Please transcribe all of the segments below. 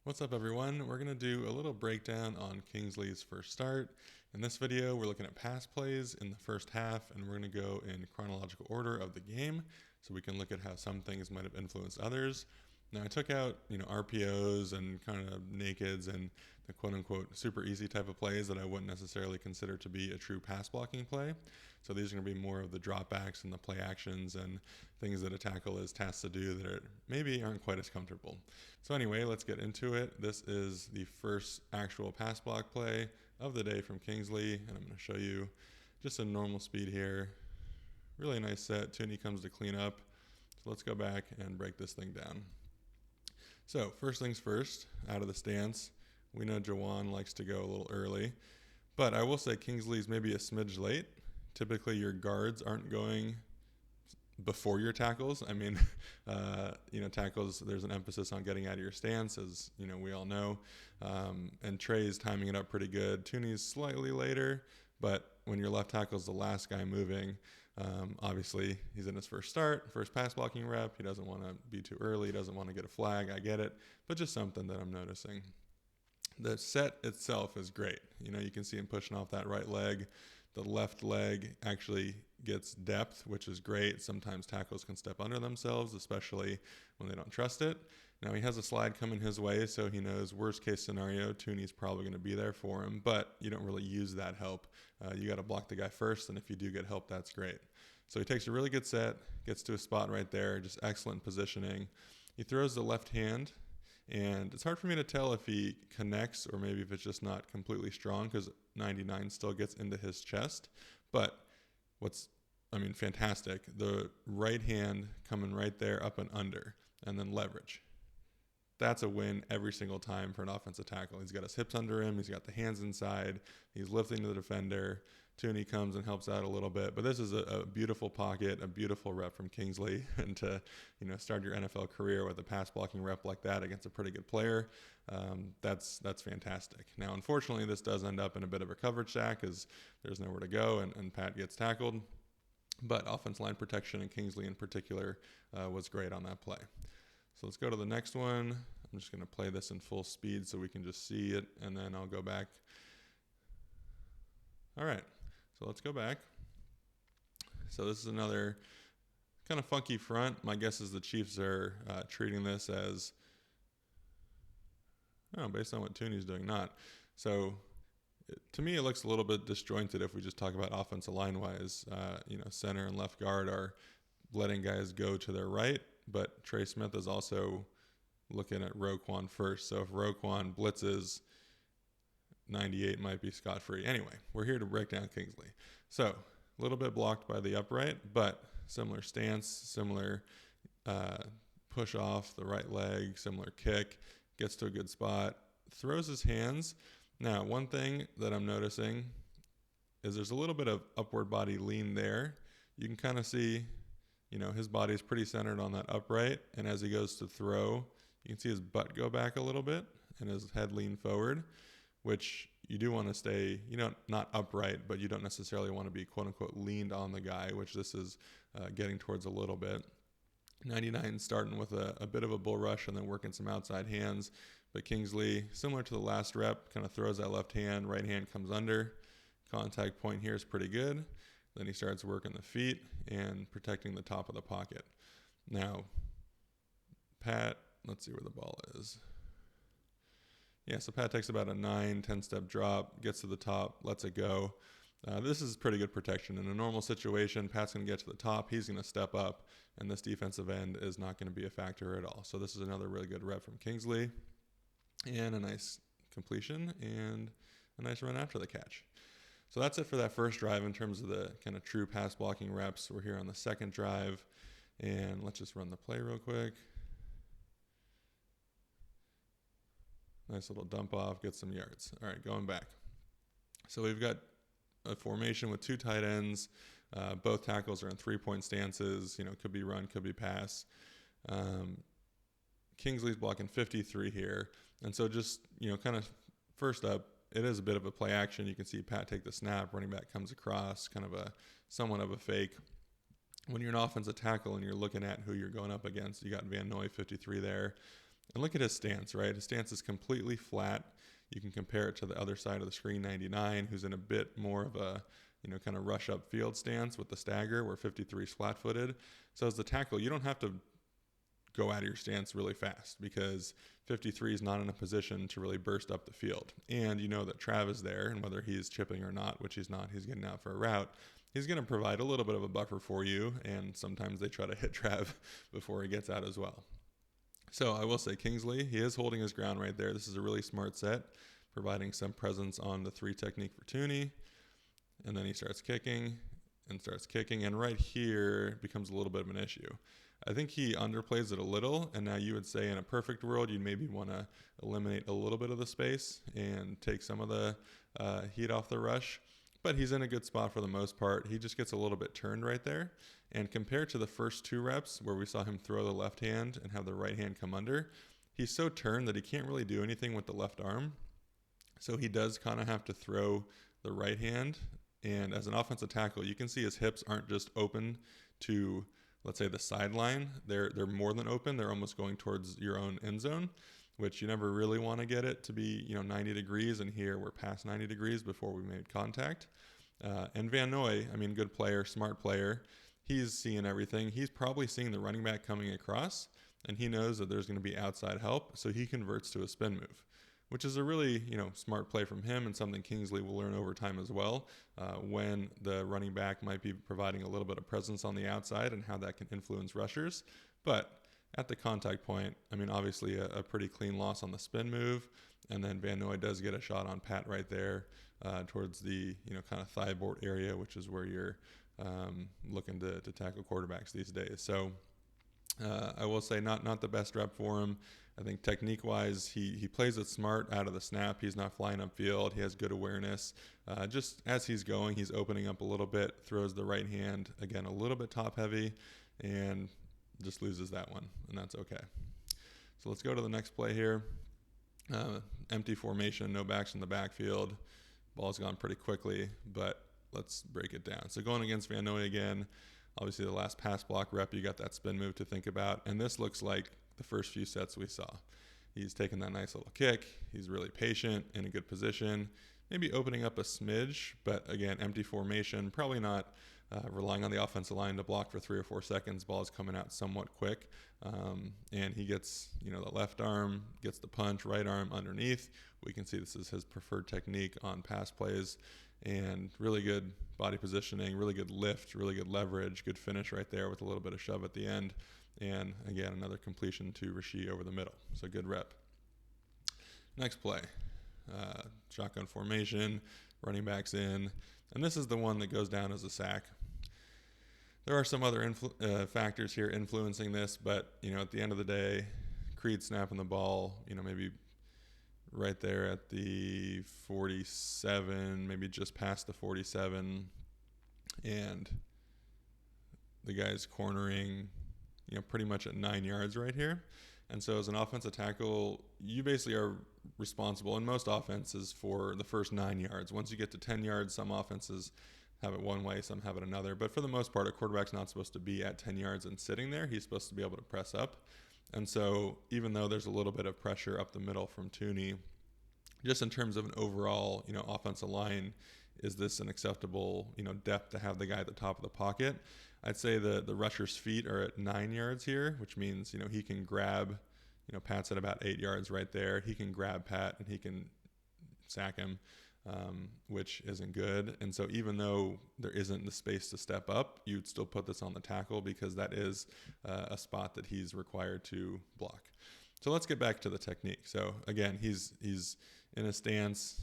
What's up, everyone? We're going to do a little breakdown on Kingsley's first start. In this video, we're looking at pass plays in the first half, and we're going to go in chronological order of the game so we can look at how some things might have influenced others. Now, I took out, RPOs and kind of nakeds and the quote-unquote super easy type of plays that I wouldn't necessarily consider to be a true pass blocking play. So these are going to be more of the dropbacks and the play actions and things that a tackle is tasked to do that maybe aren't quite as comfortable. So anyway, let's get into it. This is the first actual pass block play of the day from Kingsley, and I'm going to show you just a normal speed here. Really nice set. Tooney comes to clean up. So let's go back and break this thing down. So first things first, out of the stance, we know Jawan likes to go a little early, but I will say Kingsley's maybe a smidge late. Typically your guards aren't going before your tackles. I mean, tackles, there's an emphasis on getting out of your stance, as we all know. And Trey's timing it up pretty good. Tooney's slightly later, but when your left tackle's the last guy moving, obviously he's in his first start, first pass blocking rep. He doesn't want to be too early. He doesn't want to get a flag. I get it, but just something that I'm noticing. The set itself is great. You can see him pushing off that right leg. The left leg actually gets depth, which is great. Sometimes tackles can step under themselves, especially when they don't trust it. Now he has a slide coming his way, so he knows worst case scenario, Tooney's probably going to be there for him, but you don't really use that help. You got to block the guy first, and if you do get help, that's great. So he takes a really good set, gets to a spot right there, just excellent positioning. He throws the left hand, and it's hard for me to tell if he connects or maybe if it's just not completely strong because 99 still gets into his chest. But fantastic. The right hand coming right there up and under, and then leverage. That's a win every single time for an offensive tackle. He's got his hips under him. He's got the hands inside. He's lifting to the defender. Tooney comes and helps out a little bit. But this is a beautiful pocket, a beautiful rep from Kingsley. And to start your NFL career with a pass blocking rep like that against a pretty good player, that's fantastic. Now, unfortunately, this does end up in a bit of a coverage sack as there's nowhere to go and Pat gets tackled. But offense line protection, and Kingsley in particular, was great on that play. So let's go to the next one. I'm just going to play this in full speed so we can just see it, and then I'll go back. All right, so let's go back. So this is another kind of funky front. My guess is the Chiefs are treating this as, based on what Tooney's doing, not. So to me, it looks a little bit disjointed if we just talk about offensive line-wise. Center and left guard are letting guys go to their right, but Trey Smith is also looking at Roquan first. So if Roquan blitzes, 98 might be scot-free. Anyway, we're here to break down Kingsley. So a little bit blocked by the upright, but similar stance, similar push off the right leg, similar kick, gets to a good spot, throws his hands. Now, one thing that I'm noticing is there's a little bit of upward body lean there. You can kind of see his body's pretty centered on that upright, and as he goes to throw, you can see his butt go back a little bit and his head lean forward, which you do want to stay, not upright, but you don't necessarily want to be quote-unquote leaned on the guy, which this is getting towards a little bit. 99 starting with a bit of a bull rush and then working some outside hands, but Kingsley, similar to the last rep, kind of throws that left hand, right hand comes under. Contact point here is pretty good. Then he starts working the feet and protecting the top of the pocket. Now, Pat, let's see where the ball is. Yeah, so Pat takes about a 10-step drop, gets to the top, lets it go. This is pretty good protection. In a normal situation, Pat's going to get to the top, he's going to step up, and this defensive end is not going to be a factor at all. So this is another really good rep from Kingsley, and a nice completion, and a nice run after the catch. So that's it for that first drive in terms of the kind of true pass blocking reps. We're here on the second drive, and let's just run the play real quick. Nice little dump off, get some yards. All right, going back. So we've got a formation with two tight ends. Both tackles are in three-point stances. Could be run, could be pass. Kingsley's blocking 53 here. And so just, kind of first up, it is a bit of a play action. You can see Pat take the snap, running back comes across, kind of somewhat of a fake. When you're an offensive tackle and you're looking at who you're going up against, you got Van Noy 53 there. And look at his stance, right? His stance is completely flat. You can compare it to the other side of the screen, 99, who's in a bit more of a, kind of rush up field stance with the stagger, where 53 is flat footed. So as the tackle, you don't have to go out of your stance really fast because 53 is not in a position to really burst up the field. And you know that Trav is there, and whether he's chipping or not, which he's not, he's getting out for a route, he's going to provide a little bit of a buffer for you, and sometimes they try to hit Trav before he gets out as well. So I will say Kingsley, he is holding his ground right there. This is a really smart set, providing some presence on the 3 technique for Tooney. And then he starts kicking, and right here becomes a little bit of an issue. I think he underplays it a little, and now you would say in a perfect world, you'd maybe want to eliminate a little bit of the space and take some of the heat off the rush. But he's in a good spot for the most part. He just gets a little bit turned right there. And compared to the first 2 reps where we saw him throw the left hand and have the right hand come under, he's so turned that he can't really do anything with the left arm. So he does kind of have to throw the right hand. And as an offensive tackle, you can see his hips aren't just open to, let's say, the sideline. They're more than open. They're almost going towards your own end zone, which you never really want to get it to be, 90 degrees. And here we're past 90 degrees before we made contact. And Van Noy, good player, smart player. He's seeing everything. He's probably seeing the running back coming across, and he knows that there's going to be outside help, so he converts to a spin move, which is a really, smart play from him, and something Kingsley will learn over time as well, when the running back might be providing a little bit of presence on the outside and how that can influence rushers. But at the contact point, obviously a pretty clean loss on the spin move, and then Van Noy does get a shot on Pat right there towards the, kind of thigh board area, which is where you're looking to tackle quarterbacks these days. So I will say not the best rep for him. I think technique-wise, he plays it smart out of the snap. He's not flying upfield. He has good awareness. Just as he's going, he's opening up a little bit, throws the right hand, again, a little bit top-heavy, and just loses that one, and that's okay. So let's go to the next play here. Empty formation, no backs in the backfield. Ball's gone pretty quickly, but let's break it down. So going against Van Noy again, obviously the last pass block rep, you got that spin move to think about, and this looks like the first few sets we saw. He's taking that nice little kick. He's really patient, in a good position, maybe opening up a smidge, but again, empty formation, probably not relying on the offensive line to block for 3 or 4 seconds. Ball is coming out somewhat quick, and he gets, the left arm, gets the punch, right arm underneath. We can see this is his preferred technique on pass plays, and really good body positioning, really good lift, really good leverage, good finish right there with a little bit of shove at the end. And again, another completion to Rasheed over the middle. So good rep. Next play, shotgun formation, running backs in. And this is the one that goes down as a sack. There are some other factors here influencing this, but, at the end of the day, Creed snapping the ball, maybe right there at the 47, maybe just past the 47. And the guy's cornering, pretty much at 9 yards right here. And so as an offensive tackle, you basically are responsible in most offenses for the first 9 yards. Once you get to 10 yards, some offenses have it one way, some have it another. But for the most part, a quarterback's not supposed to be at 10 yards and sitting there. He's supposed to be able to press up. And so even though there's a little bit of pressure up the middle from Tooney, just in terms of an overall, offensive line, is this an acceptable, depth to have the guy at the top of the pocket? I'd say the rusher's feet are at 9 yards here, which means, he can grab, Pat's at about 8 yards right there. He can grab Pat and he can sack him, which isn't good. And so even though there isn't the space to step up, you'd still put this on the tackle because that is a spot that he's required to block. So let's get back to the technique. So again, he's in a stance,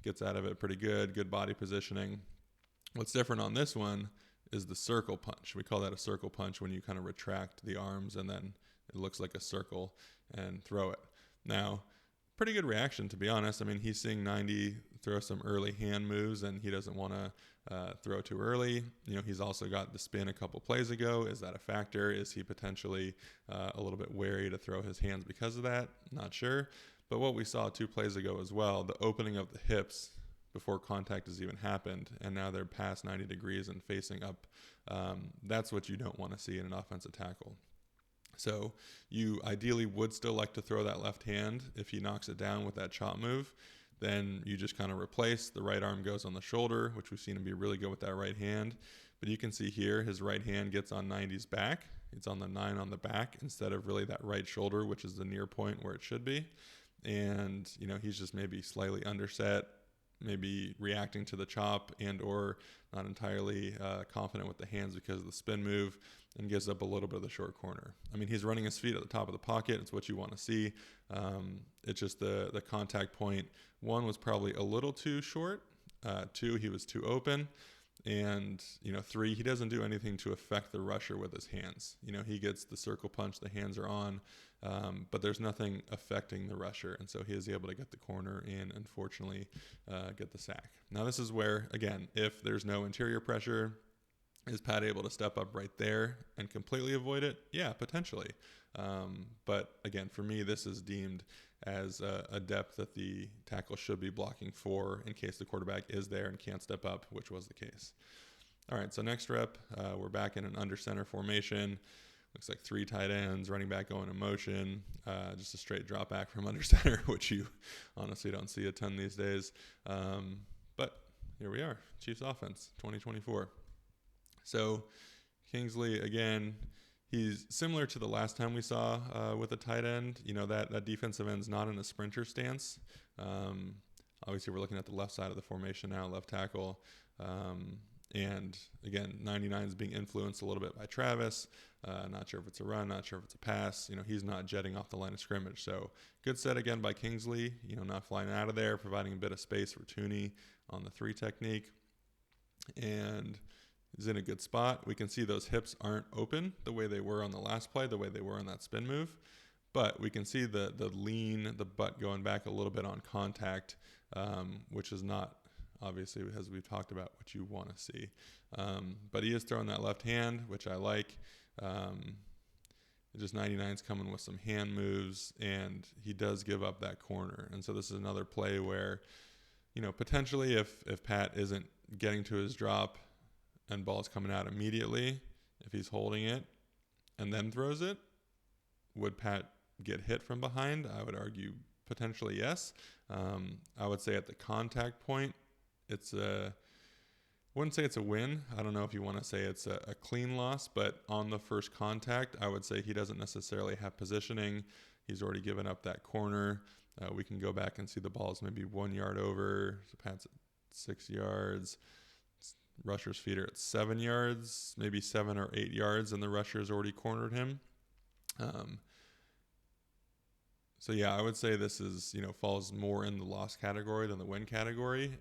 gets out of it pretty good body positioning. What's different on this one is the circle punch. We call that a circle punch when you kind of retract the arms and then it looks like a circle and throw it. Now, pretty good reaction, to be honest. He's seeing 90 throw some early hand moves and he doesn't want to throw too early. He's also got the spin a couple plays ago. Is that a factor? Is he potentially a little bit wary to throw his hands because of that? Not sure. But what we saw 2 plays ago as well, the opening of the hips before contact has even happened, and now they're past 90 degrees and facing up. That's what you don't want to see in an offensive tackle. So you ideally would still like to throw that left hand. If he knocks it down with that chop move, then you just kind of replace. The right arm goes on the shoulder, which we've seen him be really good with that right hand. But you can see here his right hand gets on 90's back. It's on the 9 on the back instead of really that right shoulder, which is the near point where it should be. And, he's just maybe slightly underset, maybe reacting to the chop and or not entirely confident with the hands because of the spin move, and gives up a little bit of the short corner. I mean, he's running his feet at the top of the pocket. It's what you want to see. It's just the contact point. 1 was probably a little too short. 2, he was too open. And, 3, he doesn't do anything to affect the rusher with his hands. He gets the circle punch, the hands are on, but there's nothing affecting the rusher. And so he is able to get the corner and, unfortunately, get the sack. Now, this is where, again, if there's no interior pressure, is Pat able to step up right there and completely avoid it? Yeah, potentially. But again, for me, this is deemed as a depth that the tackle should be blocking for in case the quarterback is there and can't step up, which was the case. All right, so next rep, we're back in an under center formation. Looks like 3 tight ends, running back going in motion, just a straight drop back from under center, which you honestly don't see a ton these days. But here we are, Chiefs offense, 2024. So Kingsley, again, he's similar to the last time we saw with a tight end. That defensive end's not in a sprinter stance. Obviously, we're looking at the left side of the formation now, left tackle. And again, 99 is being influenced a little bit by Travis. Not sure if it's a run, not sure if it's a pass. He's not jetting off the line of scrimmage. So good set again by Kingsley, not flying out of there, providing a bit of space for Tooney on the 3 technique. And is in a good spot. We can see those hips aren't open the way they were on the last play, the way they were on that spin move. But we can see the lean, the butt going back a little bit on contact, which is not, obviously, as we've talked about, what you want to see. But he is throwing that left hand, which I like. Just 99's coming with some hand moves, and he does give up that corner. And so this is another play where, potentially if Pat isn't getting to his drop, and ball's coming out immediately, if he's holding it and then throws it, would Pat get hit from behind? I would argue potentially yes. I would say at the contact point, wouldn't say it's a win. I don't know if you want to say it's a clean loss, but on the first contact, I would say he doesn't necessarily have positioning. He's already given up that corner. We can go back and see the ball's maybe 1 yard over. So Pat's at 6 yards. Rusher's feet are at 7 yards, maybe 7 or 8 yards, and the rusher's already cornered him. So yeah, I would say this is, falls more in the loss category than the win category.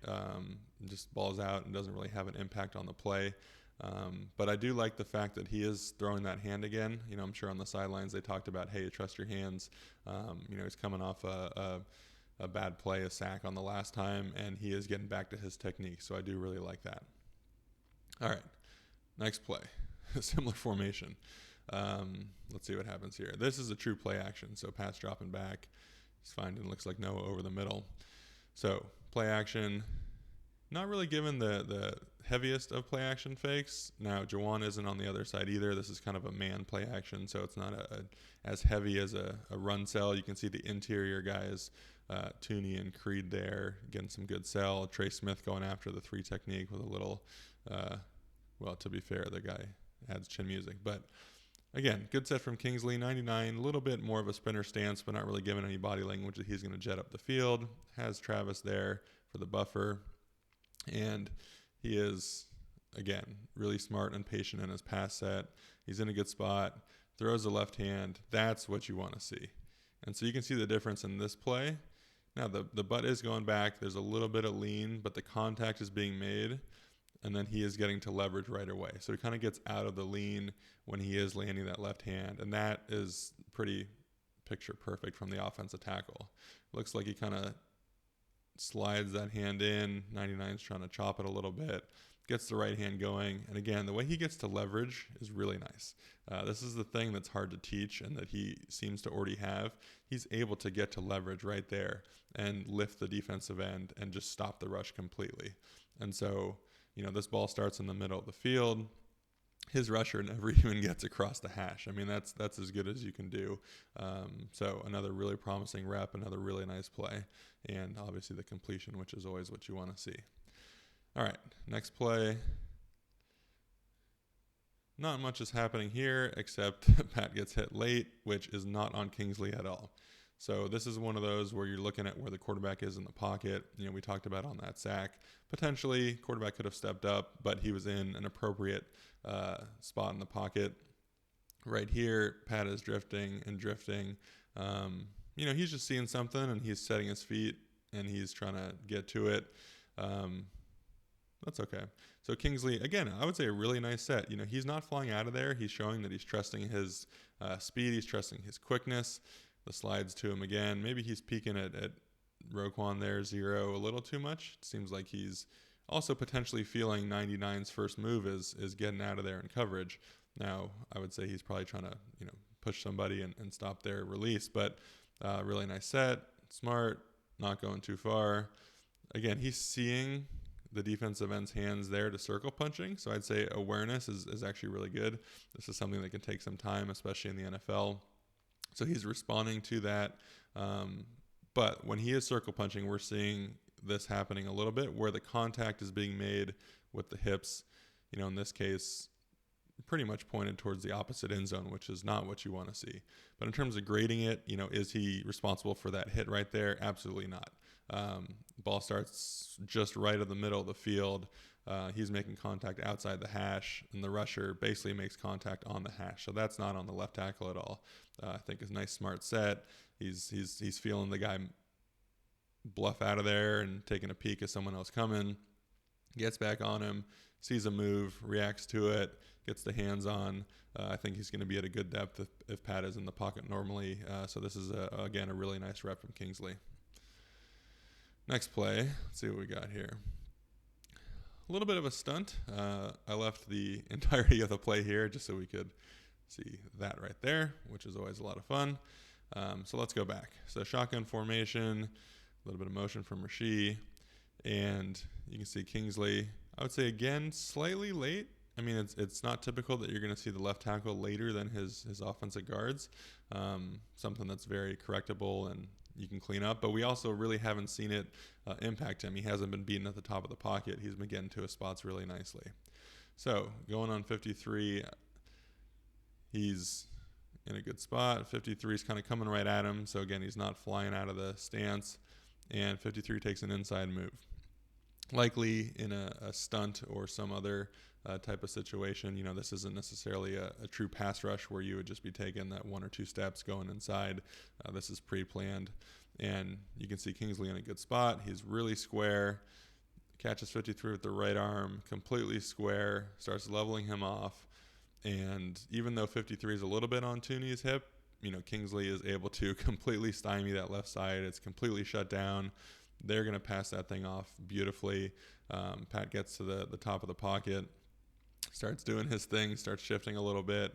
Just balls out and doesn't really have an impact on the play. But I do like the fact that he is throwing that hand again. I'm sure on the sidelines they talked about, hey, trust your hands. He's coming off a bad play, a sack on the last time, and he is getting back to his technique. So I do really like that. All right, next play, similar formation. Let's see what happens here. This is a true play action. So Pat's dropping back. He's finding, looks like Noah over the middle. So play action, not really given the heaviest of play action fakes. Now, Jawan isn't on the other side either. This is kind of a man play action, so it's not as heavy as a run sell. You can see the interior guys, Tooney and Creed there, getting some good sell. Trey Smith going after the 3 technique with a little, well, to be fair, the guy adds chin music. But again, good set from Kingsley, 99, a little bit more of a sprinter stance, but not really giving any body language that he's going to jet up the field. Has Travis there for the buffer. And he is, again, really smart and patient in his pass set. He's in a good spot, throws the left hand. That's what you want to see. And so you can see the difference in this play. Now, the butt is going back. There's a little bit of lean, but the contact is being made. And then he is getting to leverage right away. So he kind of gets out of the lean when he is landing that left hand. And that is pretty picture perfect from the offensive tackle. Looks like he kind of slides that hand in. 99's trying to chop it a little bit. Gets the right hand going. And again, the way he gets to leverage is really nice. This is the thing that's hard to teach and that he seems to already have. He's able to get to leverage right there and lift the defensive end and just stop the rush completely. And so, this ball starts in the middle of the field. his rusher never even gets across the hash. I mean, that's as good as you can do. So another really promising rep, another really nice play, and obviously the completion, which is always what you want to see. All right, next play. Not much is happening here except Pat gets hit late, which is not on Kingsley at all. So this is one of those where you're looking at where the quarterback is in the pocket. You know, we talked about on that sack. Potentially, quarterback could have stepped up, but he was in an appropriate spot in the pocket. Right here, Pat is drifting and drifting. You know, he's just seeing something, and he's setting his feet, and he's trying to get to it. That's okay. So Kingsley, again, I would say a really nice set. You know, he's not flying out of there. He's showing that he's trusting his speed. He's trusting his quickness. The slides to him again. Maybe he's peeking at Roquan there, 0, a little too much. It seems like he's also potentially feeling 99's first move is getting out of there in coverage. Now, I would say he's probably trying to, you know, push somebody and stop their release. But really nice set, smart, not going too far. Again, he's seeing the defensive end's hands there to circle punching. So I'd say awareness is actually really good. This is something that can take some time, especially in the NFL. So he's responding to that. But when he is circle punching, we're seeing this happening a little bit where the contact is being made with the hips, you know, in this case, pretty much pointed towards the opposite end zone, which is not what you want to see. But in terms of grading it, you know, is he responsible for that hit right there? Absolutely not. Ball starts just right in the middle of the field. He's making contact outside the hash, and the rusher basically makes contact on the hash. So that's not on the left tackle at all. I think it's a nice, smart set. He's feeling the guy bluff out of there and taking a peek at someone else coming. Gets back on him, sees a move, reacts to it, gets the hands on. I think he's going to be at a good depth if Pat is in the pocket normally. So this is, again, a really nice rep from Kingsley. Next play, let's see what we got here. A little bit of a stunt. I left the entirety of the play here just so we could see that right there, which is always a lot of fun. So let's go back. So shotgun formation, a little bit of motion from Rasheed, and you can see Kingsley, I would say again, slightly late. I mean, it's not typical that you're going to see the left tackle later than his offensive guards. Something that's very correctable and you can clean up, but we also really haven't seen it impact him. He hasn't been beaten at the top of the pocket. He's been getting to his spots really nicely. So going on 53, he's in a good spot. 53 is kind of coming right at him. So again, he's not flying out of the stance, and 53 takes an inside move. Likely in a stunt or some other type of situation. You know, this isn't necessarily a true pass rush where you would just be taking that 1 or 2 steps going inside. This is pre-planned, and you can see Kingsley in a good spot. He's really square, catches 53 with the right arm, completely square, starts leveling him off, and even though 53 is a little bit on Tooney's hip, you know, Kingsley is able to completely stymie that left side. It's completely shut down. They're going to pass that thing off beautifully. Pat gets to the top of the pocket, starts doing his thing, starts shifting a little bit,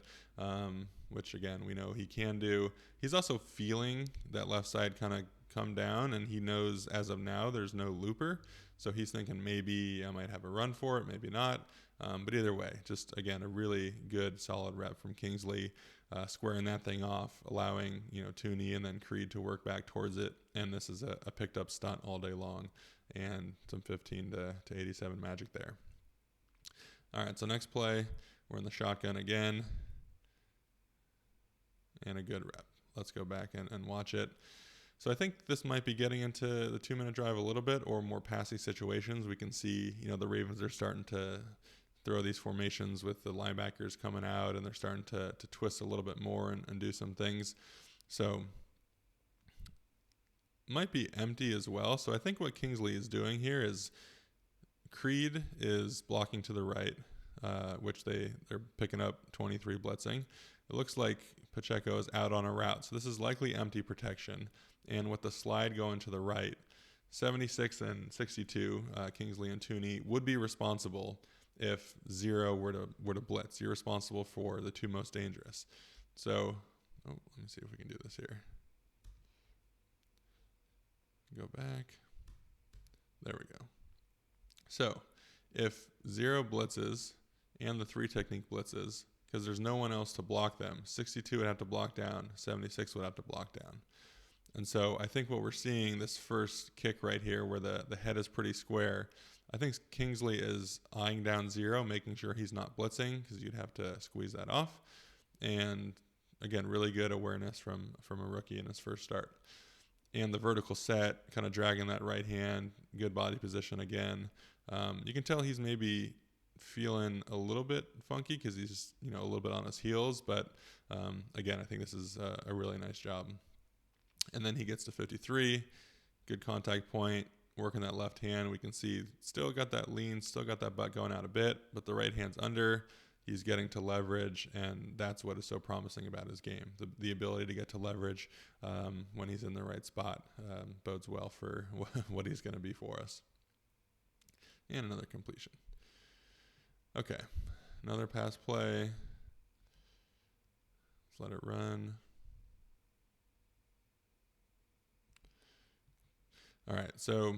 which, again, we know he can do. He's also feeling that left side kind of come down, and he knows as of now there's no looper. So he's thinking maybe I might have a run for it, maybe not. But either way, just, again, a really good, solid rep from Kingsley, squaring that thing off, allowing, you know, Tooney and then Creed to work back towards it. And this is a picked up stunt all day long, and some 15 to 87 magic there. All right, so next play, we're in the shotgun again, and a good rep. Let's go back and watch it. So I think this might be getting into the 2-minute drive a little bit, or more passing situations. We can see, you know, the Ravens are starting to throw these formations with the linebackers coming out, and they're starting to twist a little bit more and do some things. So might be empty as well. So I think what Kingsley is doing here is Creed is blocking to the right, which they're picking up 23 blitzing. It looks like Pacheco is out on a route. So this is likely empty protection. And with the slide going to the right, 76 and 62, Kingsley and Tooney would be responsible if 0 were to blitz. You're responsible for the 2 most dangerous. So, let me see if we can do this here. Go back. There we go. So if 0 blitzes and the 3 technique blitzes, because there's no one else to block them. 62 would have to block down, 76 would have to block down. And so I think what we're seeing, this first kick right here where the head is pretty square, I think Kingsley is eyeing down 0, making sure he's not blitzing, because you'd have to squeeze that off. And again, really good awareness from a rookie in his first start. And the vertical set, kind of dragging that right hand, good body position again. You can tell he's maybe feeling a little bit funky because he's a little bit on his heels. But again, I think this is a really nice job. And then he gets to 53, good contact point, working that left hand. We can see still got that lean, still got that butt going out a bit, but the right hand's under. He's getting to leverage, and that's what is so promising about his game. The ability to get to leverage when he's in the right spot bodes well for what he's going to be for us. And another completion. Okay, another pass play. Let's let it run. All right, so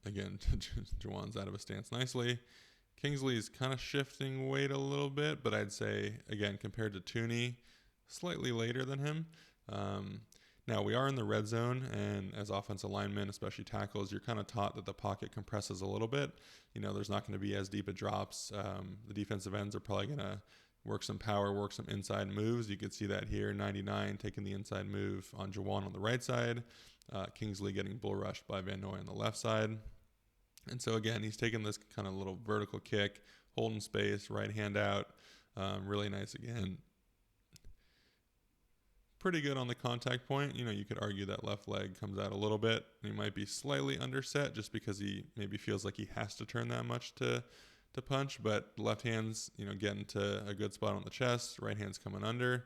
again, Juwan's out of his stance nicely. Kingsley is kind of shifting weight a little bit, but I'd say, again, compared to Tooney, slightly later than him. Now, we are in the red zone, and as offensive linemen, especially tackles, you're kind of taught that the pocket compresses a little bit. There's not going to be as deep a drops. The defensive ends are probably going to work some power, work some inside moves. You could see that here, 99 taking the inside move on Juwan on the right side. Kingsley getting bull rushed by Van Noy on the left side. And so, again, he's taking this kind of little vertical kick, holding space, right hand out. Really nice again. Pretty good on the contact point. You could argue that left leg comes out a little bit. He might be slightly underset just because he maybe feels like he has to turn that much to punch. But left hand's, getting to a good spot on the chest. Right hand's coming under.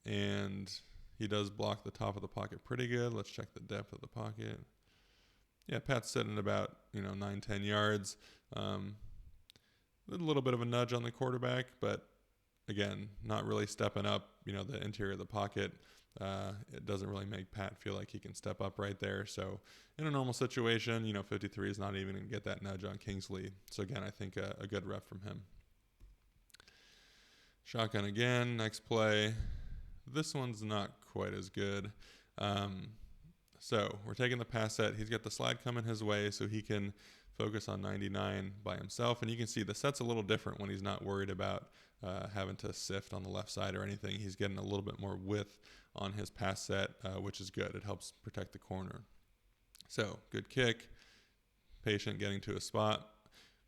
And he does block the top of the pocket pretty good. Let's check the depth of the pocket. Yeah, Pat's sitting about 9-10 yards. A little bit of a nudge on the quarterback, but again, not really stepping up. The interior of the pocket. It doesn't really make Pat feel like he can step up right there. So in a normal situation, 53 is not even going to get that nudge on Kingsley. So again, I think a good rep from him. Shotgun again. Next play. This one's not quite as good. So we're taking the pass set. He's got the slide coming his way so he can focus on 99 by himself. And you can see the set's a little different when he's not worried about having to sift on the left side or anything. He's getting a little bit more width on his pass set, which is good. It helps protect the corner. So good kick, patient getting to a spot.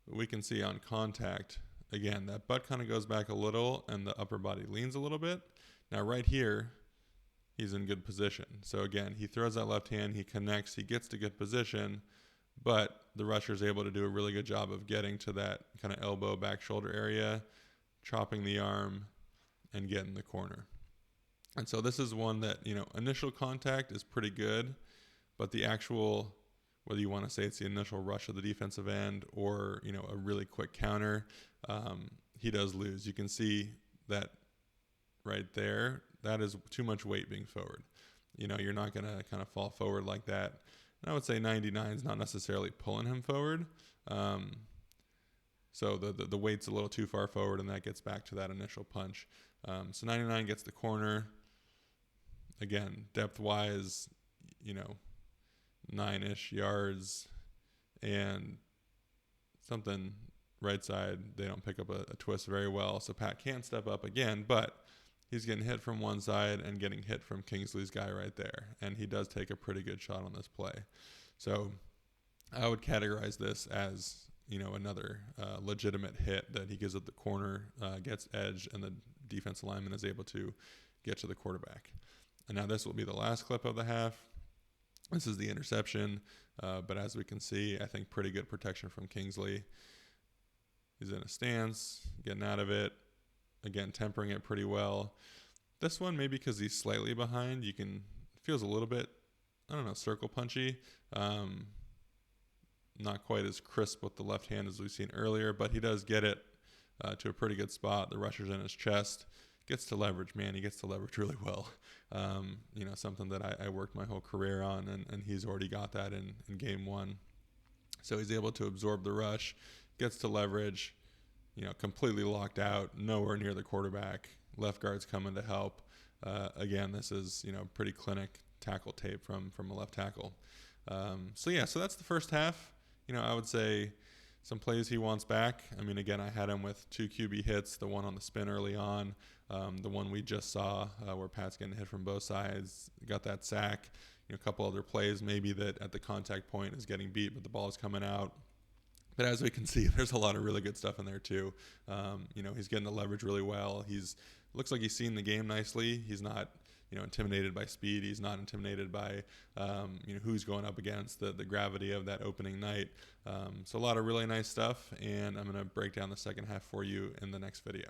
But we can see on contact, again, that butt kind of goes back a little and the upper body leans a little bit. Now right here, he's in good position. So again, he throws that left hand, he connects, he gets to good position, but the rusher is able to do a really good job of getting to that kind of elbow, back shoulder area, chopping the arm, and getting the corner. And so this is one that, initial contact is pretty good, but the actual, whether you want to say it's the initial rush of the defensive end or, a really quick counter, he does lose. You can see that right there. That is too much weight being forward. You're not going to kind of fall forward like that. And I would say 99 is not necessarily pulling him forward. So the weight's a little too far forward, and that gets back to that initial punch. So 99 gets the corner. Again, depth-wise, 9-ish yards, and something right side, they don't pick up a twist very well. So Pat can't step up again, but he's getting hit from one side and getting hit from Kingsley's guy right there. And he does take a pretty good shot on this play. So I would categorize this as, another legitimate hit that he gives at the corner, gets edged, and the defensive lineman is able to get to the quarterback. And now this will be the last clip of the half. This is the interception. But as we can see, I think pretty good protection from Kingsley. He's in a stance, getting out of it. Again, tempering it pretty well. This one, maybe because he's slightly behind, feels a little bit, circle punchy. Not quite as crisp with the left hand as we've seen earlier, but he does get it to a pretty good spot. The rusher's in his chest. Gets to leverage, man. He gets to leverage really well. Something that I worked my whole career on, and he's already got that in game one. So he's able to absorb the rush, gets to leverage, completely locked out, nowhere near the quarterback. Left guard's coming to help. Again, this is, pretty clinic tackle tape from a left tackle. So that's the first half. I would say some plays he wants back. I mean, again, I had him with 2 QB hits, the one on the spin early on, the one we just saw where Pat's getting hit from both sides, got that sack, a couple other plays maybe that at the contact point is getting beat, but the ball is coming out. But as we can see, there's a lot of really good stuff in there too. He's getting the leverage really well. Looks like he's seen the game nicely. He's not, intimidated by speed. He's not intimidated by, who's going up against, the gravity of that opening night. So a lot of really nice stuff, and I'm going to break down the second half for you in the next video.